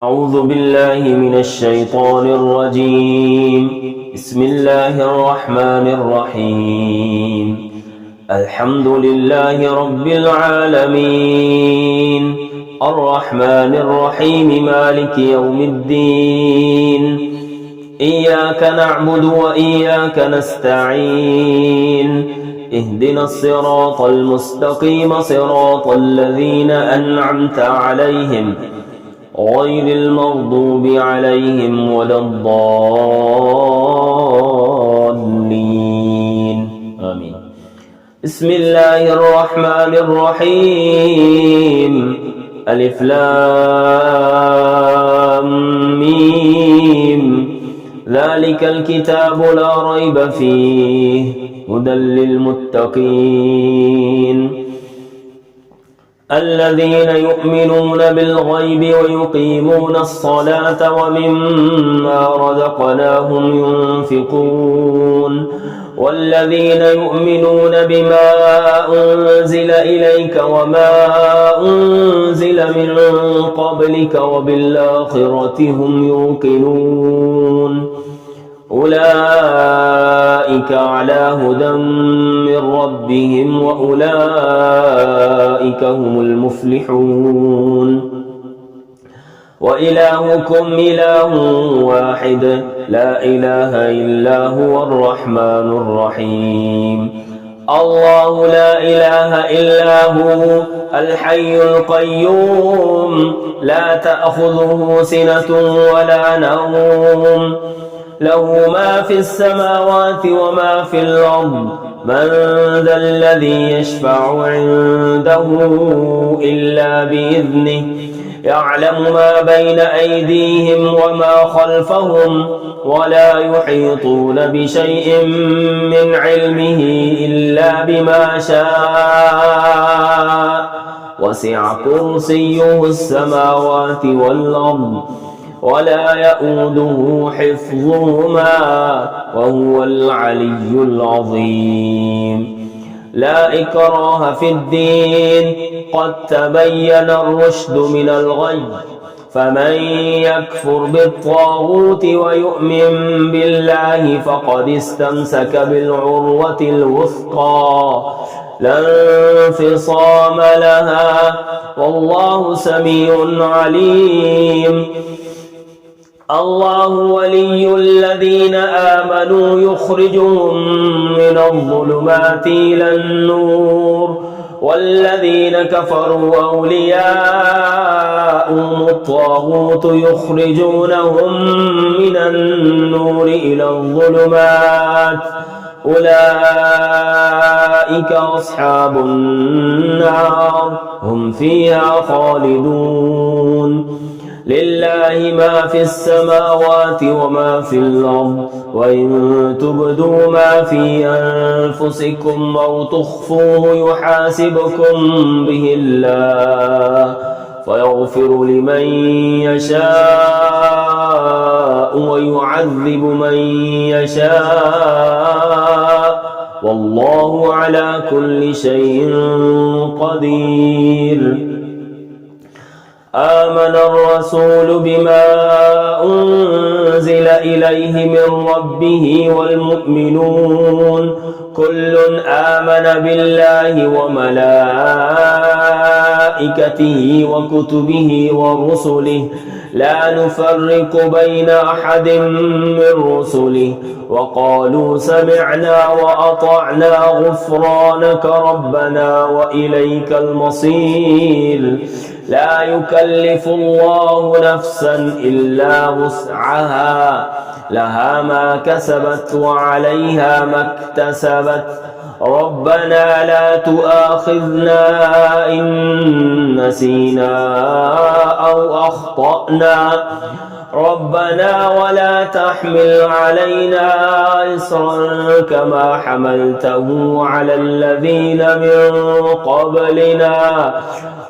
أعوذ بالله من الشيطان الرجيم. بسم الله الرحمن الرحيم. الحمد لله رب العالمين، الرحمن الرحيم، مالك يوم الدين. إياك نعبد وإياك نستعين. اهدنا الصراط المستقيم، صراط الذين أنعمت عليهم غير المغضوب عليهم ولا الضالين. آمين. بسم الله الرحمن الرحيم. ألف لام ميم. ذلك الكتاب لا ريب فيه هدى للمتقين الذين يؤمنون بالغيب ويقيمون الصلاة ومما رزقناهم ينفقون والذين يؤمنون بما أنزل إليك وما أنزل من قبلك وبالآخرة هم يوقنون أولئك على هدى من ربهم وأولئك هم المفلحون. وإلهكم إله واحد لا إله إلا هو الرحمن الرحيم. الله لا إله إلا هو الحي القيوم لا تأخذه سنة ولا نوم له ما في السماوات وما في الأرض من ذا الذي يشفع عنده إلا بإذنه يعلم ما بين أيديهم وما خلفهم ولا يحيطون بشيء من علمه إلا بما شاء وسع كرسيه السماوات والأرض ولا يؤوده حفظهما وهو العلي العظيم. لا إكراه في الدين قد تبين الرشد من الغي فمن يكفر بالطاغوت ويؤمن بالله فقد استمسك بالعروة الوثقى لا انفصام لها والله سميع عليم. الله ولي الذين آمنوا يخرجهم من الظلمات إلى النور والذين كفروا أولياءهم الطاغوت يخرجونهم من النور إلى الظلمات أولئك أصحاب النار هم فيها خالدون. لله ما في السماوات وما في الأرض وإن تبدوا ما في أنفسكم أو تخفوه يحاسبكم به الله فيغفر لمن يشاء ويعذب من يشاء والله على كل شيء قدير. آمن الرسول بما أنزل إليه من ربه والمؤمنون كل آمن بالله وملائكته وكتبه ورسله لا نفرق بين أحد من رسله وقالوا سمعنا وأطعنا غفرانك ربنا وإليك المصير. لا يكلف الله نفسا إلا وسعها لها ما كسبت وعليها ما اكتسبت ربنا لا تؤاخذنا إن نسينا أو أخطأنا ربنا ولا تحمل علينا إصرا كما حملته على الذين من قبلنا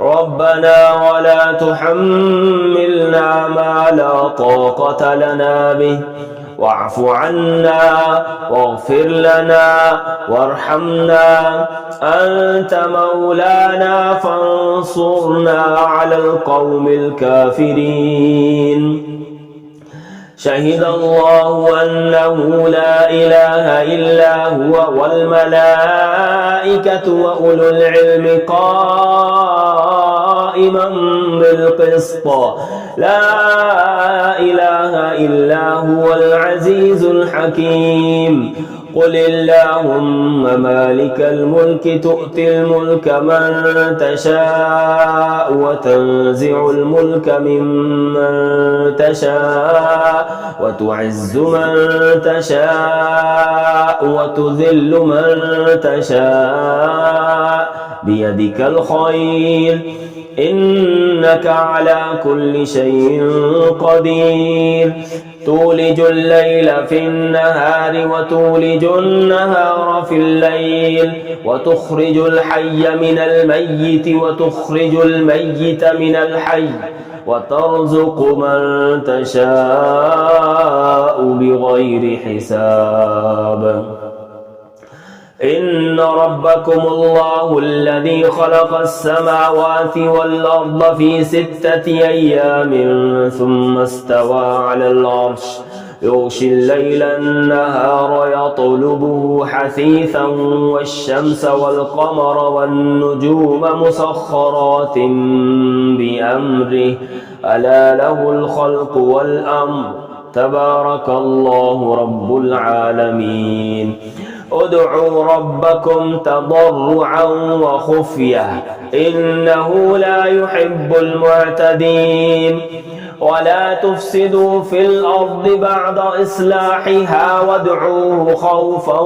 ربنا ولا تحملنا ما لا طاقة لنا به واعف عنا واغفر لنا وارحمنا أنت مولانا فانصرنا على القوم الكافرين. شهد الله أنه لا إله إلا هو والملائكة وأولو العلم قائما بالقسط لا إله إلا هو العزيز الحكيم قل اللهم مالك الملك تؤتي الملك من تشاء وتنزع الملك ممن تشاء وتعز من تشاء وتذل من تشاء بيدك الخير إنك على كل شيء قدير تولج الليل في النهار وتولج النهار في الليل وتخرج الحي من الميت وتخرج الميت من الحي وترزق من تشاء بغير حساب إن ربكم الله الذي خلق السماوات والأرض في 6 أيام ثم استوى على العرش يغشي الليل النهار يطلبه حثيثا والشمس والقمر والنجوم مسخرات بأمره ألا له الخلق والأمر تبارك الله رب العالمين ادعوا ربكم تضرعا وخفية إنه لا يحب المعتدين ولا تفسدوا في الأرض بعد إصلاحها وادعوه خوفا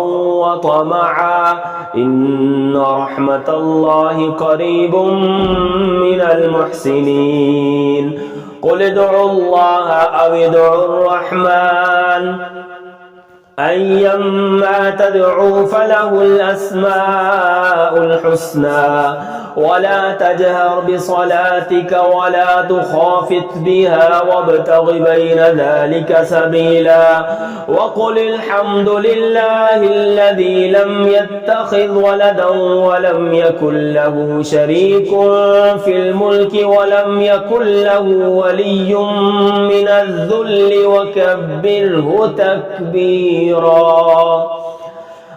وطمعا إن رحمة الله قريب من المحسنين قل ادعوا الله أو ادعوا الرحمن أيما تدعوا فله الأسماء الحسنى ولا تجهر بصلاتك ولا تخافت بها وابتغ بين ذلك سبيلا وقل الحمد لله الذي لم يتخذ ولدا ولم يكن له شريك في الملك ولم يكن له ولي من الذل وكبره تكبيرا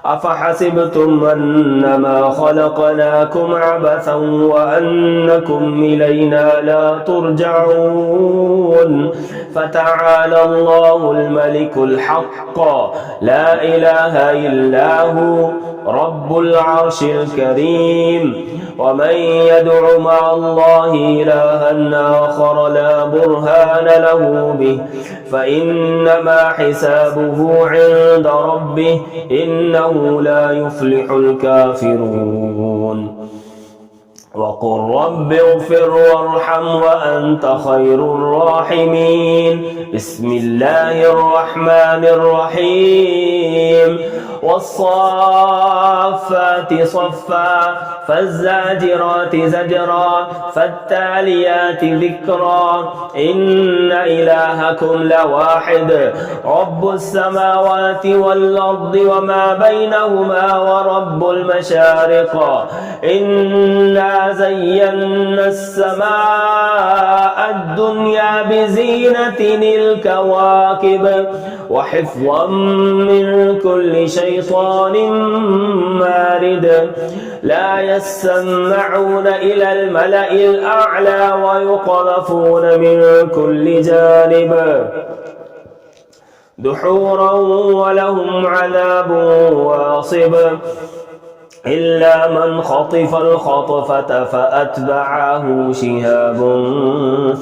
أفحسبتم أنما خلقناكم عبثا وأنكم إلينا لا ترجعون فتعالى الله الملك الحق لا إله إلا هو رب العرش الكريم ومن يدع مع الله إلها آخر لا برهان له به فإنما حسابه عند ربه إنه لا يفلح الكافرون وقل رب اغفر وارحم وأنت خير الراحمين بسم الله الرحمن الرحيم والصافات صفا فالزاجرات زجرا فالتاليات ذكرا إن إلهكم لواحد رب السماوات والأرض وما بينهما ورب المشارق إنا زينا السماء الدنيا بزينة الكواكب وحفظا من كل شيطان مارد لا يسمعون إلى الملأ الأعلى ويقذفون من كل جانب دحورا ولهم عذاب واصب إلا من خطف الخطفة فأتبعه شهاب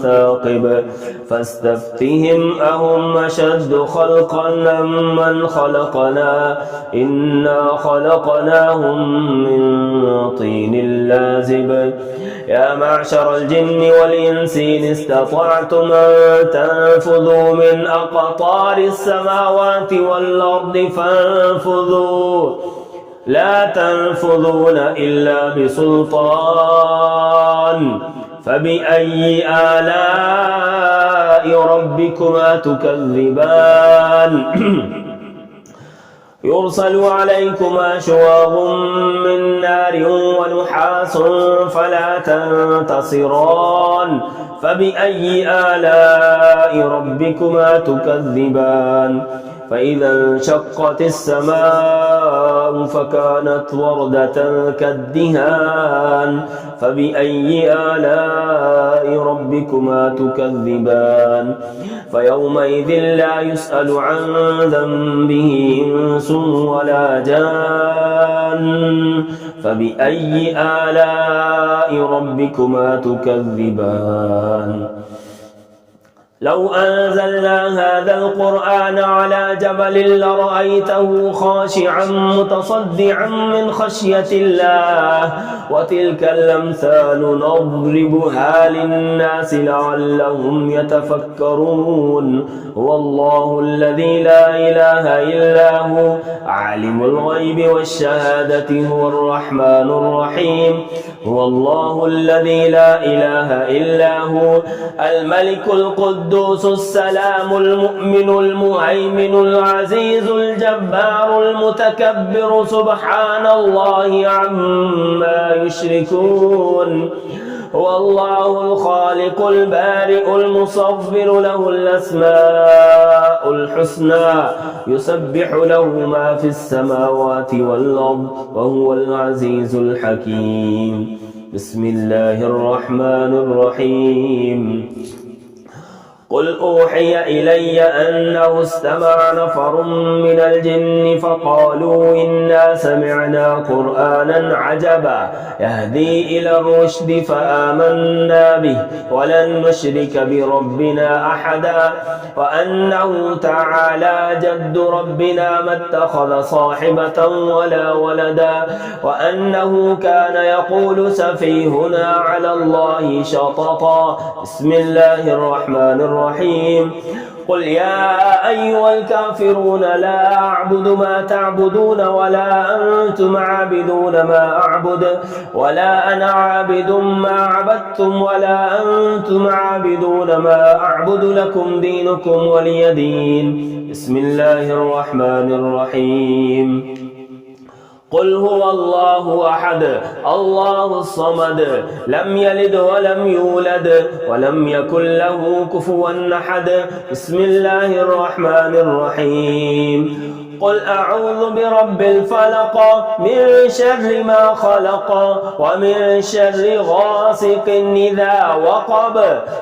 ثاقب فاستفتهم أهم أشد خلقا أم من خلقنا إنا خلقناهم من طين لازب يا معشر الجن والإنس إن استطعتم أن تنفذوا من أقطار السماوات والأرض فانفذوا لا تنفذون إلا بسلطان فبأي آلاء ربكما تكذبان يرسل عليكما شواظ من نار ونحاس فلا تنتصران فبأي آلاء ربكما تكذبان فإذا انشقت السماء فكانت وردة كالدهان فبأي آلاء ربكما تكذبان فيومئذ لا يسأل عن ذنبه إنس ولا جان فبأي آلاء ربكما تكذبان لو أنزلنا هذا القرآن على جبل لرأيته خاشعا متصدعا من خشية الله وتلك الأمثال نضربها للناس لعلهم يتفكرون هو الله الذي لا إله إلا هو عالم الغيب والشهادة هو الرحمن الرحيم هو الله الذي لا إله إلا هو الملك القدوس السلام المؤمن المهيمن العزيز الجبار المتكبر سبحان الله عما يشركون هو الله الخالق البارئ المصور له الأسماء الحسنى يسبح له ما في السماوات والأرض وهو العزيز الحكيم بسم الله الرحمن الرحيم قل أوحي إلي أنه استمع نفر من الجن فقالوا إنا سمعنا قرآنا عجبا يهدي إلى الرشد فآمنا به ولن نشرك بربنا أحدا وأنه تعالى جد ربنا ما اتخذ صاحبة ولا ولدا وأنه كان يقول سفيهنا على الله شططا بسم الله الرحمن الرحيم قل يا أيها الكافرون لا أعبد ما تعبدون ولا أنتم عابدون ما أعبد ولا أنا عابد ما عبدتم ولا أنتم عابدون ما أعبد لكم دينكم ولي دين بسم الله الرحمن الرحيم قل هو الله أحد الله الصمد لم يلد ولم يولد ولم يكن له كفوا أحد بسم الله الرحمن الرحيم قل أعوذ برب الفلق من شر ما خلق ومن شر غاسق إذا وقب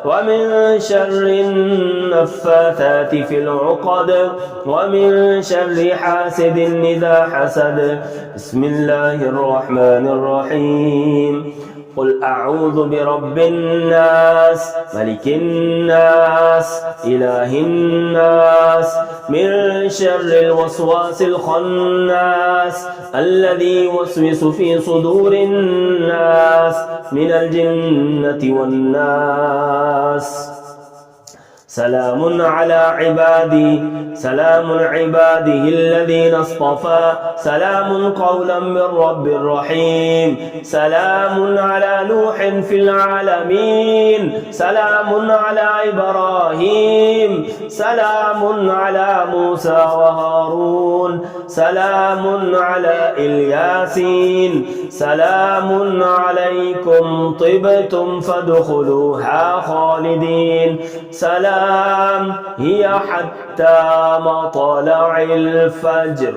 ومن شر النفاثات في العقد ومن شر حاسد إذا حسد بسم الله الرحمن الرحيم قل أعوذ برب الناس ملك الناس إله الناس من شر الوسواس الخناس الذي يوسوس في صدور الناس من الجنة والناس سلام على عباده الذين اصطفى سلام قولا من رب رحيم سلام على نوح في العالمين سلام على إبراهيم سلام على موسى وهارون سلام على الياسين سلام عليكم طبتم فادخلوها خالدين سلام هي حتى مطلع الفجر